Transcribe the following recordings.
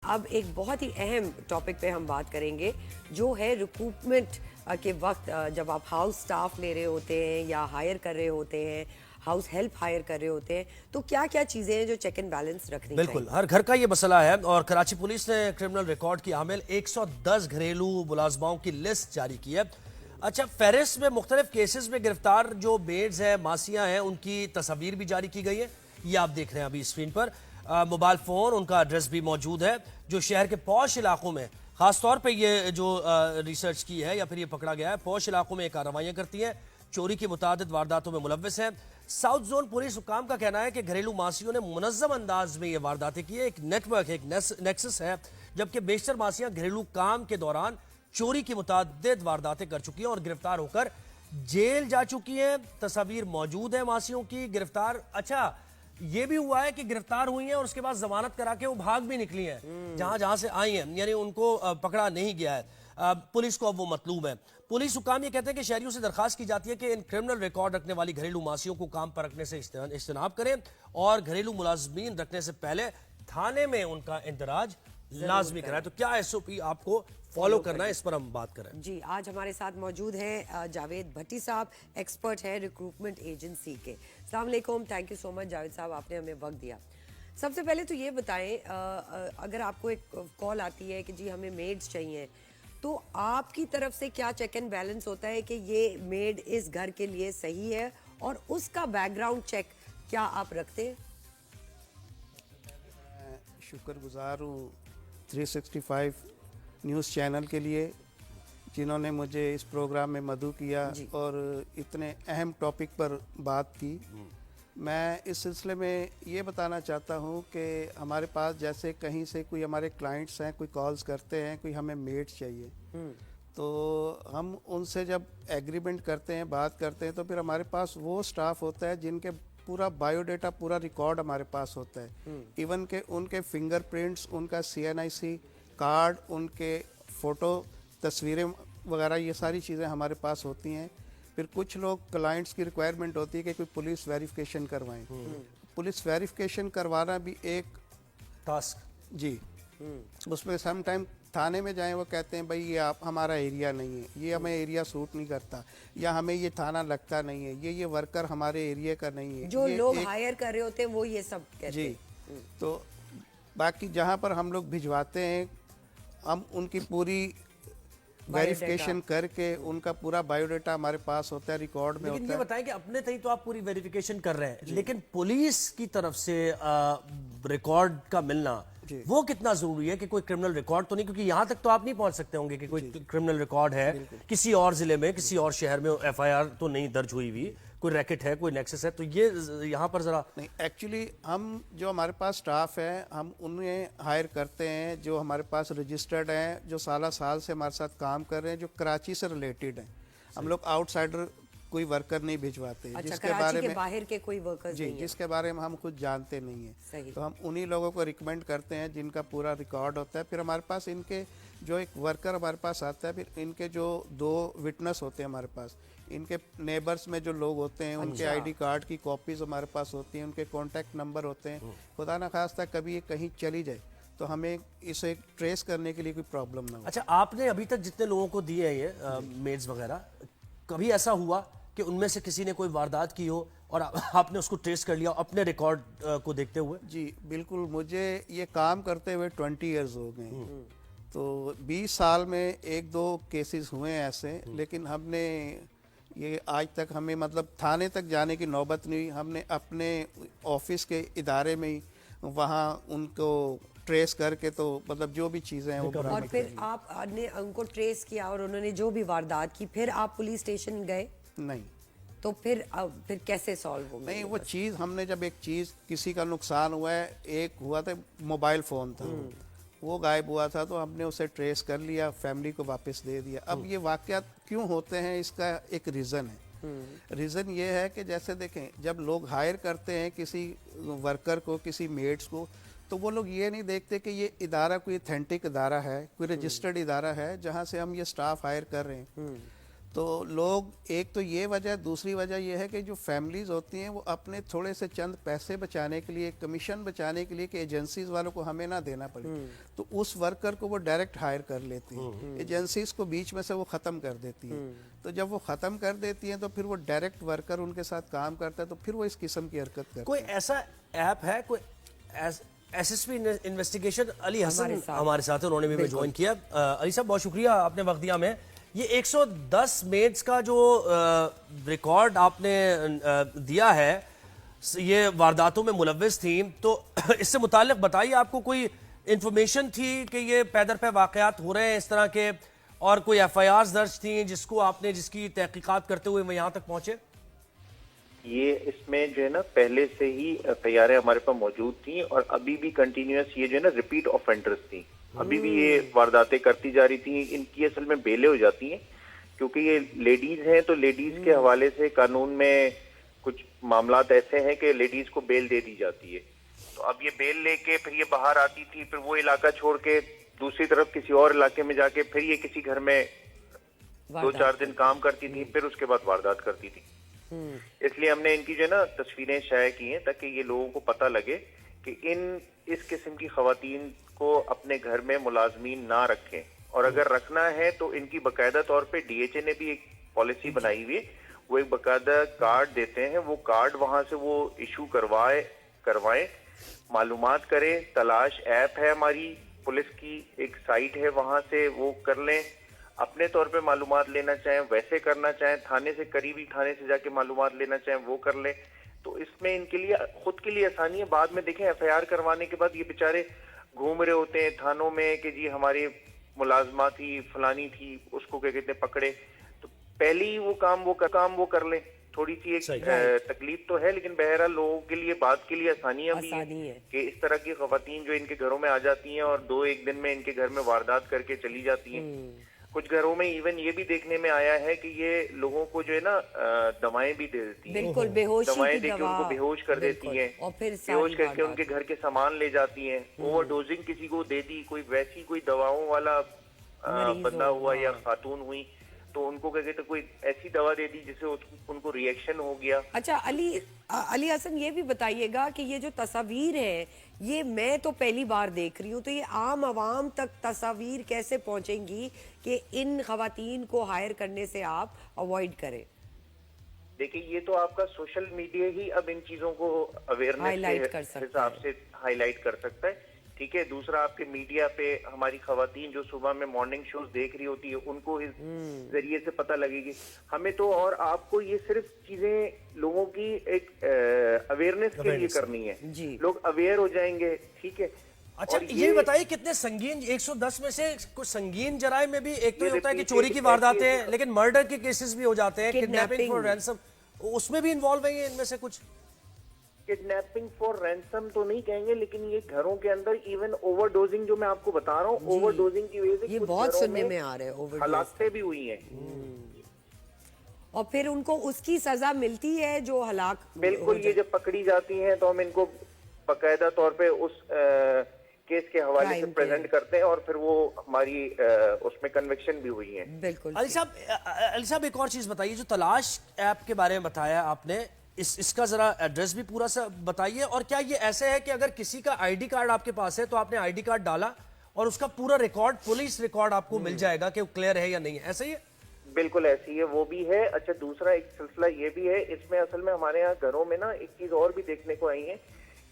اب ایک بہت ہی اہم ٹاپک پہ ہم بات کریں گے جو ہے ریکروٹمنٹ کے وقت جب آپ ہاؤس سٹاف لے رہے ہوتے ہیں یا ہائر کر رہے ہوتے ہیں، ہاؤس ہیلپ ہائر کر رہے ہوتے ہیں، تو کیا کیا چیزیں ہیں جو چیک اینڈ بیلنس رکھنی چاہیے؟ بالکل، ہر گھر کا یہ مسئلہ ہے اور کراچی پولیس نے کرمنل ریکارڈ کی حامل 110 گھریلو ملازماؤں کی لسٹ جاری کی ہے۔ اچھا، فہرست میں مختلف کیسز میں گرفتار جو میڈز ہیں، ماسیاں ہیں، ان کی تصاویر بھی جاری کی گئی ہیں۔ یہ آپ دیکھ رہے ہیں ابھی اسکرین پر، موبائل فون، ان کا ایڈریس بھی موجود ہے جو شہر کے پوش علاقوں میں، خاص طور پہ یہ جو ریسرچ کی ہے یا پھر یہ پکڑا گیا ہے، پوش علاقوں میں کارروائیاں کرتی ہیں، چوری کی متعدد وارداتوں میں ملوث ہیں۔ ساؤتھ زون پولیس حکام کا کہنا ہے کہ گھریلو ماسیوں نے منظم انداز میں یہ وارداتیں کی ہے، ایک نیٹ ورک، ایک نیکسس ہے، جبکہ بیشتر ماسیاں گھریلو کام کے دوران چوری کی متعدد وارداتیں کر چکی ہیں اور گرفتار ہو کر جیل جا چکی ہیں۔ تصاویر موجود ہیں ماسیوں کی گرفتار۔ اچھا، یہ بھی ہوا ہے کہ گرفتار ہوئی ہیں اور اس کے بعد ضمانت کرا کے وہ بھاگ بھی نکلی ہیں جہاں سے آئی ہیں، یعنی ان کو پکڑا نہیں گیا ہے۔ پولیس کو اب وہ مطلوب ہے۔ پولیس حکام یہ کہتے ہیں کہ شہریوں سے درخواست کی جاتی ہے کہ ان کرمنل ریکارڈ رکھنے والی گھریلو ماسیوں کو کام پر رکھنے سے اجتناب کریں اور گھریلو ملازمین رکھنے سے پہلے تھانے میں ان کا اندراج لازمی کرائے۔ تو کیا ایس او پی آپ کو فالو کرنا ہے، اس پر ہم بات کریں۔ جی، آج ہمارے ساتھ موجود ہیں جاوید بھٹی صاحب، ایکسپرٹ ہیں ریکروٹمنٹ ایجنسی کے۔ السلام علیکم، تھینک یو سو مچ جاوید صاحب، آپ نے ہمیں وقت دیا۔ سب سے پہلے تو یہ بتائیں، اگر آپ کو ایک کال آتی ہے کہ جی ہمیں میڈز چاہیے، تو آپ کی طرف سے کیا چیک اینڈ بیلنس ہوتا ہے کہ یہ میڈ اس گھر کے لیے صحیح ہے، اور اس کا بیک گراؤنڈ چیک کیا آپ رکھتے ہیں؟ میں شکر گزار ہوں 365 نیوز چینل کے لیے، جنہوں نے مجھے اس پروگرام میں مدعو کیا اور اتنے اہم ٹاپک پر بات کی۔ میں اس سلسلے میں یہ بتانا چاہتا ہوں کہ ہمارے پاس جیسے کہیں سے کوئی ہمارے کلائنٹس ہیں، کوئی کالز کرتے ہیں، کوئی ہمیں میٹ چاہیے، تو ہم ان سے جب ایگریمنٹ کرتے ہیں، بات کرتے ہیں، تو پھر ہمارے پاس وہ سٹاف ہوتا ہے جن کے پورا بایو ڈیٹا، پورا ریکارڈ ہمارے پاس ہوتا ہے، ایون کہ ان کے فنگر پرنٹس، ان کا CNIC کارڈ، ان کے فوٹو، تصویریں وغیرہ، یہ ساری چیزیں ہمارے پاس ہوتی ہیں۔ پھر کچھ لوگ کلائنٹس کی ریکوائرمنٹ ہوتی ہے کہ کوئی پولیس ویریفیکیشن کروائیں۔ پولیس ویریفیکیشن کروانا بھی ایک ٹاسک، جی، اس میں سم ٹائم تھانے میں جائیں، وہ کہتے ہیں بھائی یہ آپ ہمارا ایریا نہیں ہے، یہ ہمیں ایریا سوٹ نہیں کرتا، یا ہمیں یہ تھانہ لگتا نہیں ہے، یہ ورکر ہمارے ایریا کا نہیں ہے۔ جو لوگ ہائر کر رہے ہوتے ہیں وہ یہ سب کہتے جی، ہیں۔ تو باقی جہاں پر ہم لوگ بھجواتے ہیں، ہم ان کی پوری ویریفیکیشن کر کے ان کا پورا بایو ڈیٹا ہمارے پاس ہوتا ہے، ریکارڈ میں لیکن ہوتا یہ ہے۔ بتائیں کہ اپنے تئیں تو آپ پوری ویریفیکیشن کر رہے ہیں، لیکن پولیس کی طرف سے ریکارڈ کا ملنا وہ کتنا ضروری ہے؟ کہ کوئی کرمنل ریکارڈ تو نہیں، کیونکہ یہاں تک تو آپ نہیں پہنچ سکتے ہوں گے کہ کوئی کرمنل ریکارڈ ہے کسی اور ضلع میں، کسی اور شہر میں FIR تو نہیں درج ہوئی ہوئی، کوئی ریکٹ ہے، کوئی نیکسس ہے، تو یہ یہاں پر ذرا نہیں، ایکچولی ہم جو ہمارے پاس سٹاف ہے، ہم انہیں ہائر کرتے ہیں جو ہمارے پاس رجسٹرڈ ہیں، جو سالہ سال سے ہمارے ساتھ کام کر رہے ہیں، جو کراچی سے ریلیٹڈ ہیں۔ ہم لوگ آؤٹ سائڈر کوئی ورکر نہیں بھجواتے، اچھا، کراچی کے باہر کے کوئی ورکرز جی، نہیں ہیں؟ جس کے بارے میں ہم خود جانتے نہیں ہیں، صحیح۔ تو ہم انہی لوگوں کو ریکمینڈ کرتے ہیں جن کا پورا ریکارڈ ہوتا ہے۔ پھر ہمارے پاس ان کے جو ایک ورکر ہمارے پاس آتا ہے، پھر ان کے جو 2 وٹنس ہوتے ہیں ہمارے پاس، ان کے نیبرز میں جو لوگ ہوتے ہیں، ان کے ID کارڈ کی کاپیز ہمارے پاس ہوتی ہیں، ان کے کانٹیکٹ نمبر ہوتے ہیں۔ خدا نخواستہ کبھی یہ کہیں چلی جائے تو ہمیں اسے ٹریس کرنے کے لیے کوئی پرابلم نہ ہو۔ اچھا، آپ نے ابھی تک جتنے لوگوں کو دیے ہیں یہ میڈز وغیرہ، کبھی ایسا ہوا کہ ان میں سے کسی نے کوئی واردات کی ہو اور آپ نے اس کو ٹریس کر لیا اپنے ریکارڈ کو دیکھتے ہوئے؟ جی بالکل، مجھے یہ کام کرتے ہوئے 20 ایئرز ہو گئے ہیں، تو 20 سال میں 1-2 کیسز ہوئے ہیں ایسے، لیکن ہم نے یہ آج تک ہمیں مطلب تھانے تک جانے کی نوبت نہیں ہوئی۔ ہم نے اپنے آفس کے ادارے میں ہی وہاں ان کو ٹریس کر کے، تو مطلب جو بھی چیزیں ہیں وہ اور برآمد پھر آپ نے ان کو ٹریس کیا اور انہوں نے جو بھی واردات کی، پھر آپ پولیس اسٹیشن گئے؟ نہیں، تو پھر کیسے سالو ہو گئی؟ نہیں، وہ چیز ہم نے جب ایک چیز کسی کا نقصان ہوا ہے، ایک ہوا تھا موبائل فون تھا، وہ غائب ہوا تھا، تو ہم نے اسے ٹریس کر لیا، فیملی کو واپس دے دیا۔ اب یہ واقعات کیوں ہوتے ہیں، اس کا ایک ریزن ہے۔ ریزن یہ ہے کہ جیسے دیکھیں، جب لوگ ہائر کرتے ہیں کسی ورکر کو، کسی میٹس کو، تو وہ لوگ یہ نہیں دیکھتے کہ یہ ادارہ کوئی اتھینٹک ادارہ ہے، کوئی رجسٹرڈ ادارہ ہے جہاں سے ہم یہ سٹاف ہائر کر رہے ہیں۔ तो लोग, एक तो ये वजह, दूसरी वजह ये है कि जो फैमिलीज होती हैं वो अपने थोड़े से चंद पैसे बचाने के लिए, कमीशन बचाने के लिए कि एजेंसीज वालों को हमें ना देना पड़े, तो उस वर्कर को वो डायरेक्ट हायर कर लेती हैं, एजेंसीज को बीच में से वो ख़त्म कर देती हैं। तो जब वो ख़त्म कर देती हैं तो फिर वो डायरेक्ट वर्कर उनके साथ काम करता है, तो फिर वो इस किस्म की हरकत करते हैं। कोई ऐसा ऐप है, कोई एसएसपी इन्वेस्टिगेशन अली हसन हमारे साथ है, उन्होंने भी ज्वाइन किया। अली साहब बहुत शुक्रिया आपने वक्त दिया हमें। ये 110 मेड्स का जो रिकॉर्ड आपने दिया है, ये वारदातों में मुलव्विस थी, तो इससे मुताल्लिक बताइए, आपको कोई इंफॉर्मेशन थी कि ये पैदर पे वाकयात हो रहे हैं इस तरह के, और कोई एफआईआर दर्ज थी जिसकी तहकीकात करते हुए मैं यहाँ तक पहुंचे? ये इसमें जो है ना पहले से ही एफआईआर हमारे पास मौजूद थी, और अभी भी कंटिन्यूअस ये जो है ना रिपीट ऑफेंडर्स थी, अभी भी ये वारदातें करती जा रही थी। इनकी असल में बेलें हो जाती हैं, क्योंकि ये लेडीज हैं, तो लेडीज के हवाले से कानून में कुछ मामलात ऐसे हैं कि लेडीज को बेल दे दी जाती है। तो अब ये बेल लेके फिर ये बाहर आती थी, फिर वो इलाका छोड़ के दूसरी तरफ किसी और इलाके में जाके फिर ये किसी घर में 2-4 दिन काम करती थी, फिर उसके बाद वारदात करती थी। इसलिए हमने इनकी जो है ना तस्वीरें शाया की हैं, ताकि ये लोगों को पता लगे कि इस किस्म की खवातीन को अपने घर में मुलाजमीन ना रखें, और अगर रखना है तो इनकी बाकायदा तौर पे डीएचए ने भी एक पॉलिसी बनाई हुई है, वो एक बाकायदा कार्ड देते हैं, वो कार्ड वहां से वो इशू करवाएं, मालूमात करें। तलाश ऐप है हमारी पुलिस की, एक साइट है, वहां से वो कर लें। अपने तौर पे मालूमात लेना चाहें वैसे करना चाहें, थाने से करीबी थाने से जाके मालूमात लेना चाहें वो कर लें। तो इसमें इनके लिए खुद के लिए आसानी है। बाद में देखें एफआईआर करवाने के बाद ये बेचारे घूम रहे होते हैं थानों में कि जी हमारी मुलाजमा थी, फलानी थी, उसको क्या कहते हैं पकड़े। तो पहले ही वो काम वो कर लें। थोड़ी सी एक तकलीफ तो है, लेकिन बहरहाल लोगों के लिए बात के लिए आसानियां भी है कि इस तरह की खवातीन जो इनके घरों में आ जाती हैं और 2-1 दिन में इनके घर में वारदात करके चली जाती हैं। कुछ घरों में इवन ये भी देखने में आया है कि ये लोगों को जो है ना दवाएं भी दे देती हैं, बिल्कुल बेहोशी दवाएं की देके दवा, उनको बेहोश कर देती हैं, और फिर बेहोश करके उनके घर के सामान ले जाती हैं। ओवरडोजिंग किसी को दे दी, कोई वैसी कोई दवाओं वाला बंदा हुआ या खातून हुई, तो उनको क्या कहते कोई ऐसी दवा दे दी जिससे उनको रिएक्शन हो गया। अच्छा अली हसन, ये भी बताइएगा कि ये जो तस्वीर है, ये मैं तो पहली बार देख रही हूँ, तो ये आम आवाम तक तस्वीर कैसे पहुंचेंगी कि इन खवातीन को हायर करने से आप अवॉइड करें? देखिए, ये तो आपका सोशल मीडिया ही अब इन चीजों को अवेयरनेस के हिसाब से हाईलाइट कर सकता है। ठीक है, दूसरा आपके मीडिया पे हमारी खवातीन जो सुबह में मॉर्निंग शोज देख रही होती है, उनको इस जरिए से पता लगेगी। हमें तो और आपको ये सिर्फ चीजें लोगों की एक अवेयरनेस के लिए करनी है, लोग अवेयर हो जाएंगे। ठीक है। अच्छा, ये बताइए कितने संगीन, 110 में से कुछ संगीन जराये में भी एक तो होता है कि चोरी की वारदातें, लेकिन मर्डर के केसेस भी हो जाते हैं, किडनैपिंग फॉर रैंसम, उसमें भी इन्वॉल्व है इनमें से कुछ? किडनैपिंग फॉर रैंसम तो नहीं कहेंगे, लेकिन ये घरों के अंदर इवन ओवरडोजिंग जो मैं आपको बता रहा हूँ, ओवरडोजिंग की वजह से ये बहुत सुनने में आ रहे हैं, हलाकतें भी हुई हैं। और फिर उनको उसकी सजा मिलती है जो हलाक। बिल्कुल, ये जब पकड़ी जाती हैं तो हम इनको बाकायदा तौर पे उस केस के हवाले से प्रेजेंट करते हैं, और फिर वो हमारी उसमें कन्विक्शन भी हुई है। बिल्कुल। अली साहब एक और चीज बताइए, जो तलाश ऐप के बारे में बताया आपने, इसका जरा एड्रेस भी पूरा सा बताइए। और क्या ये ऐसे है कि अगर किसी का आईडी कार्ड आपके पास है तो आपने आईडी कार्ड डाला और उसका पूरा रिकॉर्ड, पुलिस रिकॉर्ड आपको मिल जाएगा कि वो क्लियर है या नहीं है, ऐसा ही है? बिल्कुल ऐसी है, वो भी है। अच्छा, दूसरा एक सिलसिला ये भी है, इसमें असल में हमारे यहाँ घरों में ना एक चीज और भी देखने को आई है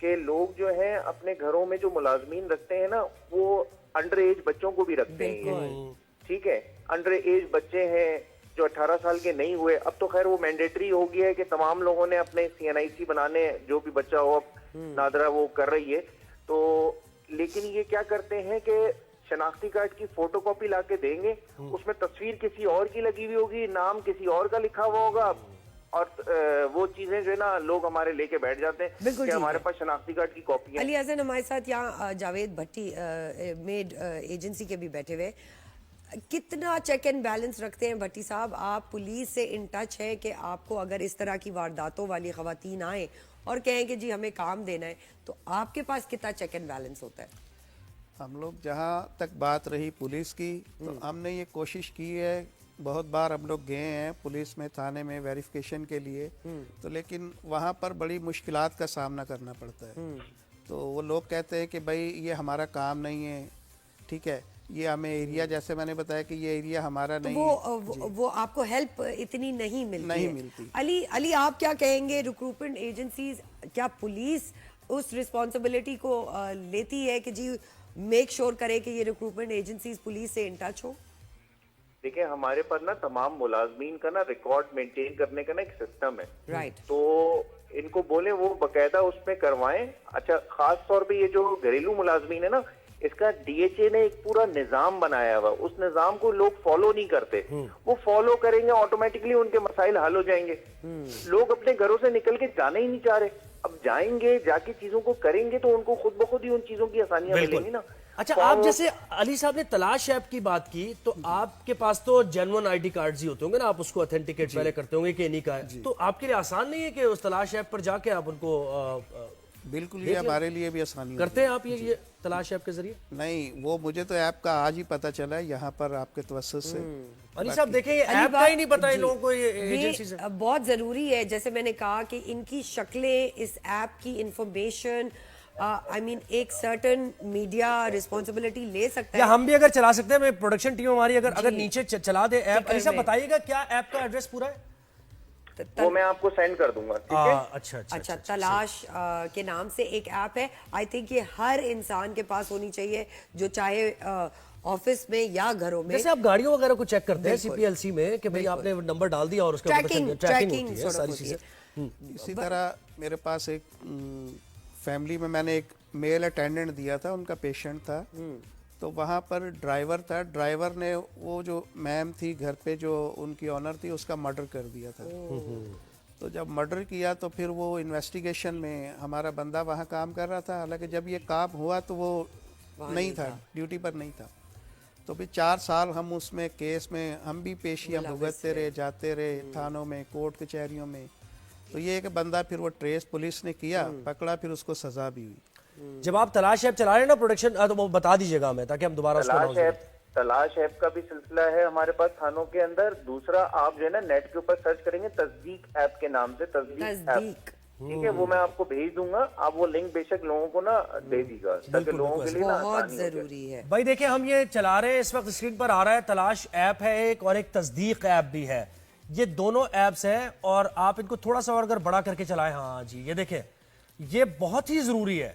कि लोग जो हैं अपने घरों में जो मुलाजमीन रखते हैं ना, वो अंडर एज बच्चों को भी रखते हैं। ठीक है, अंडर एज बच्चे हैं जो 18 साल के नहीं हुए। अब तो खैर वो मैंडेटरी हो गया है कि तमाम लोगों ने अपने CNIC बनाने, जो भी बच्चा हो, अब नादरा वो कर रही है। तो लेकिन ये क्या करते हैं कि शनाख्ती कार्ड की फोटोकॉपी लाके देंगे, उसमें तस्वीर किसी और की लगी हुई होगी, नाम किसी और का लिखा हुआ होगा, और वो चीजें जो है ना लोग हमारे लेके बैठ जाते हैं कि हमारे पास शनाख्ती कार्ड की कॉपी है। अली हसन हमारे साथ यहाँ जावेद भट्टी मेड एजेंसी के भी बैठे हुए। कितना चेक एंड बैलेंस रखते हैं भट्टी साहब? आप पुलिस से इन टच है कि आपको अगर इस तरह की वारदातों वाली खवातीन आए और कहें कि जी हमें काम देना है, तो आपके पास कितना चेक एंड बैलेंस होता है? हम लोग, जहाँ तक बात रही पुलिस की, तो हमने ये कोशिश की है बहुत बार हम लोग गए हैं पुलिस में, थाने में वेरिफिकेशन के लिए, तो लेकिन वहाँ पर बड़ी मुश्किलात का सामना करना पड़ता है। तो वो लोग कहते हैं कि भाई ये हमारा काम नहीं है, ठीक है, ये हमें एरिया, जैसे मैंने बताया कि ये एरिया हमारा तो नहीं है। वो आपको हेल्प इतनी नहीं मिलती नहीं है। मिलती। अली आप क्या कहेंगे, रिक्रूटमेंट एजेंसीज, क्या पुलिस उस रिस्पॉन्सिबिलिटी को लेती है कि जी मेक श्योर करे कि ये रिक्रूटमेंट एजेंसीज पुलिस से इन टच हो? देखिए, हमारे पास ना तमाम मुलाजमीन का ना रिकॉर्ड मेंटेन करने का ना एक सिस्टम है। राइट। तो इनको बोले वो बकायदा उसमें करवाएं। अच्छा, खास तौर पे ये जो घरेलू मुलाजमीन है ना, इसका डीएचए ने एक पूरा निजाम बनाया हुआ, उस निजाम को लोग फॉलो नहीं करते। वो फॉलो करेंगे ऑटोमेटिकली उनके मसाइल हल हो जाएंगे। लोग अपने घरों से निकल के जाने ही नहीं चाह रहे। अब जाएंगे, जाके चीजों को करेंगे तो उनको खुद ब खुद ही उन चीजों की आसानियां मिलेंगी ना। अच्छा, आप जैसे अली साहब ने तलाश ऐप की बात की, तो आपके पास तो जेन्युइन आईडी कार्ड्स ही होते होंगे ना, आप उसको ऑथेंटिकेट पहले करते होंगे कि इन्हीं का है, तो आपके लिए आसान नहीं है कि उस तलाश ऐप पर जाके आप उनको बिल्कुल, ये हमारे लिए भी आसानी करते हैं आप ये तलाश ऐप के जरिए? नहीं, वो मुझे तो ऐप का आज ही पता चला है यहाँ पर आपके तवज्जुह से। अली साहब देखें, ये ऐप का ही नहीं पता इन लोगों को, ये एजेंसी से। बहुत जरूरी है, जैसे मैंने कहा कि इनकी शक्लें, इस ऐप की इंफॉर्मेशन, आई मीन एक सर्टन मीडिया रिस्पॉन्सिबिलिटी ले सकता या है। हम भी अगर चला सकते हैं, प्रोडक्शन टीम हमारी अगर नीचे चला दे ऐप। अली साहब बताइएगा क्या ऐप का एड्रेस पूरा है? वो मैं आपको सेंड कर दूंगा, ठीक है? अच्छा, तलाश के नाम से एक ऐप है। आई थिंक ये हर इंसान के पास होनी चाहिए, जो चाहे ऑफिस में या घरों में। जैसे आप गाड़ियों वगैरह को चेक करते हैं सीपीएलसी में कि भाई आपने नंबर डाल दिया और उसके ट्रैकिंग होती है सारी चीजें। इसी तरह मेरे पास एक फैमिली में मैंने एक मेल अटेंडेंट दिया था, उनका पेशेंट था, तो वहाँ पर ड्राइवर था, ड्राइवर ने वो जो मैम थी घर पे जो उनकी ऑनर थी, उसका मर्डर कर दिया था। तो जब मर्डर किया तो फिर वो इन्वेस्टिगेशन में हमारा बंदा वहाँ काम कर रहा था, हालांकि जब ये काम हुआ तो वो नहीं था, ड्यूटी पर नहीं था। तो फिर 4 साल हम उसमें केस में हम भी पेशियाँ भुगतते रहे, जाते रहे थानों में, कोर्ट कचहरियों में। तो ये एक बंदा फिर वो ट्रेस पुलिस ने किया, पकड़ा, फिर उसको सजा भी हुई। जब आप तलाश ऐप चला रहे हैं ना प्रोडक्शन, तो वो बता दीजिएगा हमें ताकि हम दोबारा तलाश ऐप का भी सिलसिला है हमारे पास थानों के अंदर। दूसरा, आप जो है ना नेट के ऊपर सर्च करेंगे तस्दीक ऐप के नाम से, तस्दीक ऐप, ठीक है? वो मैं आपको भेज दूंगा, आप वो लिंक बेशक लोगों को ना दे दीजिएगा, ताकि लोगों के लिए ना बहुत जरूरी है। भाई देखिए, हम ये चला रहे हैं, इस वक्त स्क्रीन पर आ रहा है, तलाश ऐप है एक, और एक तस्दीक ऐप भी है। ये दोनों ऐप्स हैं और आप इनको थोड़ा सा और अगर बड़ा करके चलाएं, हाँ जी, ये देखें, ये बहुत ही जरूरी है।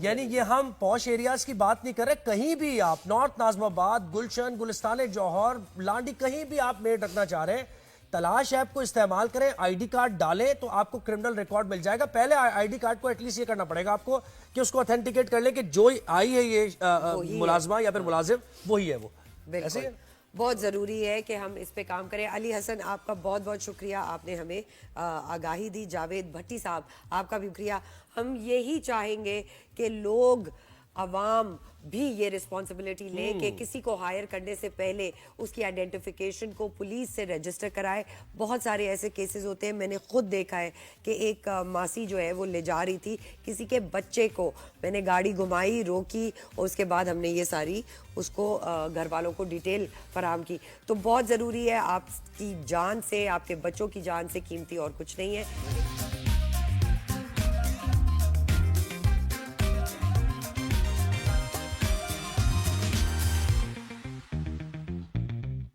यानी ये हम पॉश एरियाज की बात नहीं कर रहे, कहीं भी आप नॉर्थ नाज़िमाबाद, गुलशन, गुलिस्तान जौहर, लांडी, कहीं भी आप मेड रखना चाह रहे हैं, तलाश ऐप को इस्तेमाल करें, आईडी कार्ड डालें तो आपको क्रिमिनल रिकॉर्ड मिल जाएगा। पहले आईडी कार्ड को एटलीस्ट ये करना पड़ेगा आपको कि उसको ऑथेंटिकेट कर ले कि जो आई है ये मुलाजमा या फिर मुलाजिम, वही है वो। ऐसे बहुत ज़रूरी है कि हम इस पे काम करें। अली हसन, आपका बहुत बहुत शुक्रिया, आपने हमें आगाही दी। जावेद भट्टी साहब, आपका भी शुक्रिया। हम यही चाहेंगे कि लोग, अवाम भी ये रिस्पॉन्सिबिलिटी ले कि किसी को हायर करने से पहले उसकी आइडेंटिफिकेशन को पुलिस से रजिस्टर कराए। बहुत सारे ऐसे केसेस होते हैं, मैंने खुद देखा है कि एक मासी जो है वो ले जा रही थी किसी के बच्चे को, मैंने गाड़ी घुमाई, रोकी और उसके बाद हमने ये सारी उसको घर वालों को डिटेल फराहम की। तो बहुत ज़रूरी है, आपकी जान से, आपके बच्चों की जान से कीमती और कुछ नहीं है।